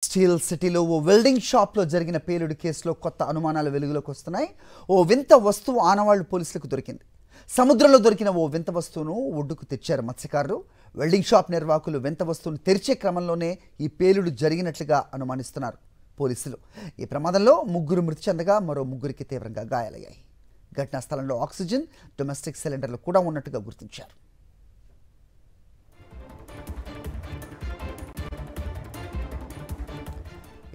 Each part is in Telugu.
స్టీల్ సిటీలో ఓ వెల్డింగ్ షాప్లో జరిగిన పేలుడు కేసులో కొత్త అనుమానాలు వెలుగులోకి వస్తున్నాయి. ఓ వింత వస్తువు ఆనవాళ్లు పోలీసులకు దొరికింది. సముద్రంలో దొరికిన ఓ వింత వస్తువును ఒడ్డుకు తెచ్చారు మత్స్యకారులు. వెల్డింగ్ షాప్ నిర్వాహకులు వింత వస్తువును తెరిచే క్రమంలోనే ఈ పేలుడు జరిగినట్లుగా అనుమానిస్తున్నారు పోలీసులు. ఈ ప్రమాదంలో 3 మృతి చెందగా మరో 3కి తీవ్రంగా గాయాలయ్యాయి. ఘటనా స్థలంలో ఆక్సిజన్, డొమెస్టిక్ సిలిండర్లు కూడా ఉన్నట్టుగా గుర్తించారు.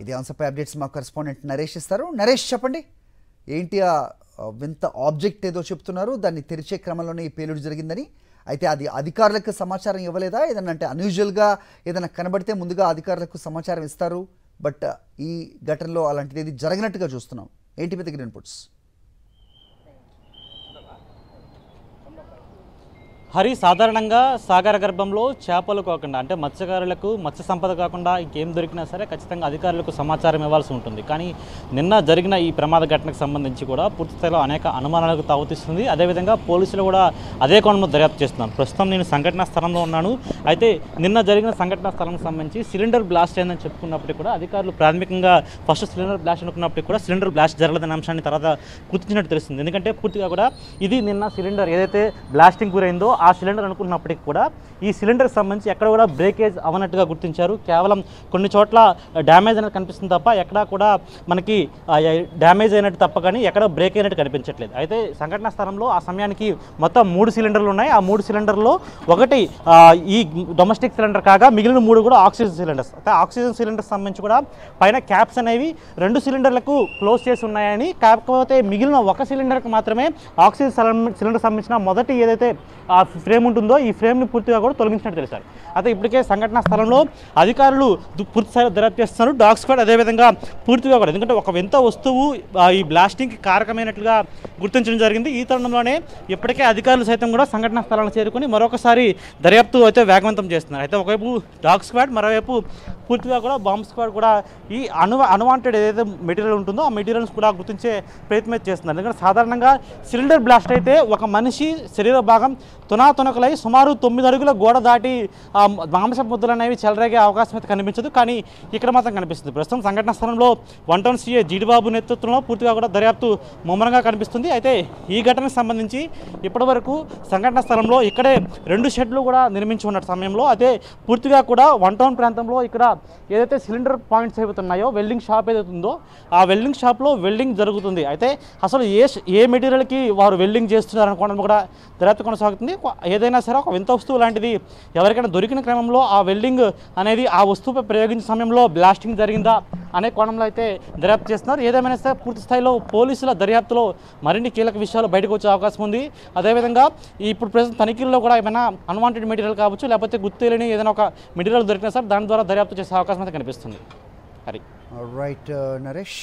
ఇదే అంశంపై అప్డేట్స్ మా కరెస్పాండెంట్ నరేష్ ఇస్తారు. నరేష్, చెప్పండి, ఏంటి ఆ వింత ఆబ్జెక్ట్ ఏదో చెప్తున్నారు, దాన్ని తెరిచే క్రమంలోనే ఈ పేలుడు జరిగిందని. అయితే అది అధికారులకు సమాచారం ఇవ్వలేదా? ఏదన్నా అంటే అన్యూజువల్గా ఏదైనా కనబడితే ముందుగా అధికారులకు సమాచారం ఇస్తారు, బట్ ఈ ఘటనలో అలాంటిది ఏది జరగనట్టుగా చూస్తున్నాం. ఏంటి మీ దగ్గర ఇన్పుట్స్? హరి, సాధారణంగా సాగర గర్భంలో చేపలు కాకుండా అంటే మత్స్యకారులకు మత్స్య సంపద కాకుండా ఇంకేం దొరికినా సరే ఖచ్చితంగా అధికారులకు సమాచారం ఇవ్వాల్సి ఉంటుంది. కానీ నిన్న జరిగిన ఈ ప్రమాద ఘటనకు సంబంధించి కూడా పూర్తిస్థాయిలో అనేక అనుమానాలకు తావుతీస్తుంది. అదేవిధంగా పోలీసులు కూడా అదే కోణంలో దర్యాప్తు చేస్తున్నారు. ప్రస్తుతం నేను సంఘటనా స్థలంలో ఉన్నాను. అయితే నిన్న జరిగిన సంఘటనా స్థలానికి సంబంధించి సిలిండర్ బ్లాస్ట్ అయిందని చెప్పుకున్నప్పటికీ కూడా అధికారులు ప్రాథమికంగా ఫస్ట్ సిలిండర్ బ్లాస్ట్ అనుకున్నప్పటికీ కూడా సిలిండర్ బ్లాస్ట్ జరగలేదనే అంశాన్ని తర్వాత గుర్తించినట్టు తెలుస్తుంది. ఎందుకంటే పూర్తిగా కూడా ఇది నిన్న సిలిండర్ ఏదైతే బ్లాస్టింగ్ గురైందో ఆ సిలిండర్ అనుకున్నప్పటికీ కూడా ఈ సిలిండర్కి సంబంధించి ఎక్కడ కూడా బ్రేకేజ్ అవనట్టుగా గుర్తించారు. కేవలం కొన్ని చోట్ల డ్యామేజ్ అనేది కనిపిస్తుంది తప్ప ఎక్కడా కూడా మనకి డ్యామేజ్ అయినట్టు తప్ప కానీ ఎక్కడ బ్రేక్ అయినట్టు కనిపించట్లేదు. అయితే సంఘటనా స్థలంలో ఆ సమయానికి మొత్తం 3 సిలిండర్లు ఉన్నాయి. ఆ 3 సిలిండర్లో ఒకటి ఈ డొమెస్టిక్ సిలిండర్ కాగా మిగిలిన 3 కూడా ఆక్సిజన్ సిలిండర్స్. అయితే ఆక్సిజన్ సిలిండర్స్ సంబంధించి కూడా పైన క్యాప్స్ అనేవి 2 సిలిండర్లకు క్లోజ్ చేసి ఉన్నాయని, కాకపోతే మిగిలిన 1 సిలిండర్కి మాత్రమే ఆక్సిజన్ సిలిండర్ సంబంధించిన మొదటి ఏదైతే ఆ ఫ్రేమ్ ఉంటుందో ఈ ఫ్రేమ్ని పూర్తిగా కూడా తొలగించినట్టు తెలిసారు. అయితే ఇప్పటికే సంఘటనా స్థలంలో అధికారులు పూర్తి స్థాయిలో దర్యాప్తు చేస్తున్నారు. డాగ్ స్క్వాడ్ అదేవిధంగా పూర్తిగా కూడా, ఎందుకంటే ఒక వింత వస్తువు ఈ బ్లాస్టింగ్కి కారకమైనట్లుగా గుర్తించడం జరిగింది. ఈ తరుణంలోనే ఇప్పటికే అధికారులు సైతం కూడా సంఘటనా స్థలాన్ని చేరుకొని మరొకసారి దర్యాప్తు అయితే వేగవంతం చేస్తున్నారు. అయితే ఒకవైపు డాగ్ స్క్వాడ్, మరోవైపు పూర్తిగా కూడా బాంబ్ స్క్వాడ్ కూడా ఈ అన్వాంటెడ్ ఏదైతే మెటీరియల్ ఉంటుందో ఆ మెటీరియల్స్ కూడా గుర్తించే ప్రయత్నం చేస్తున్నారు. ఎందుకంటే సాధారణంగా సిలిండర్ బ్లాస్ట్ అయితే ఒక మనిషి శరీర భాగం తునాతునకలై సుమారు 9 అడుగుల గోడ దాటి మాంస ముద్దలు అనేవి చెలరేగే అవకాశం అయితే కనిపించదు. కానీ ఇక్కడ మాత్రం కనిపిస్తుంది. ప్రస్తుతం సంఘటన స్థలంలో 1 టౌన్ సీఏ జీడిబాబు నేతృత్వంలో పూర్తిగా కూడా దర్యాప్తు ముమ్మరంగా కనిపిస్తుంది. అయితే ఈ ఘటనకు సంబంధించి ఇప్పటివరకు సంఘటన స్థలంలో ఇక్కడే 2 షెడ్లు కూడా నిర్మించి ఉన్న సమయంలో అయితే పూర్తిగా కూడా 1 టౌన్ ప్రాంతంలో ఇక్కడ ఏదైతే సిలిండర్ పాయింట్స్ అవుతున్నాయో వెల్డింగ్ షాప్ ఏదైతే ఉందో ఆ వెల్డింగ్ షాప్లో వెల్డింగ్ జరుగుతుంది. అయితే అసలు ఏ మెటీరియల్కి వారు వెల్డింగ్ చేస్తున్నారు అనుకోవడం కూడా దర్యాప్తు కొనసాగుతుంది. ఏదైనా సరే ఒక వింత వస్తువు లాంటిది ఎవరికైనా దొరికిన క్రమంలో ఆ వెల్డింగ్ అనేది ఆ వస్తువుపై ప్రయోగించిన సమయంలో బ్లాస్టింగ్ జరిగిందా అనే కోణంలో అయితే దర్యాప్తు చేస్తున్నారు. ఏదేమైనా సరే పూర్తి స్థాయిలో పోలీసుల దర్యాప్తులో మరిన్ని కీలక విషయాలు బయటకు వచ్చే అవకాశం ఉంది. అదేవిధంగా ఇప్పుడు ప్రస్తుతం తనిఖీల్లో కూడా ఏమైనా అన్వాంటెడ్ మెటీరియల్ కావచ్చు, లేకపోతే గుర్తులేని ఏదైనా ఒక మెటీరియల్ దొరికినా సార్ దాని ద్వారా దర్యాప్తు చేసే అవకాశం అయితే కనిపిస్తుంది. హరి, రైట్ నరేష్.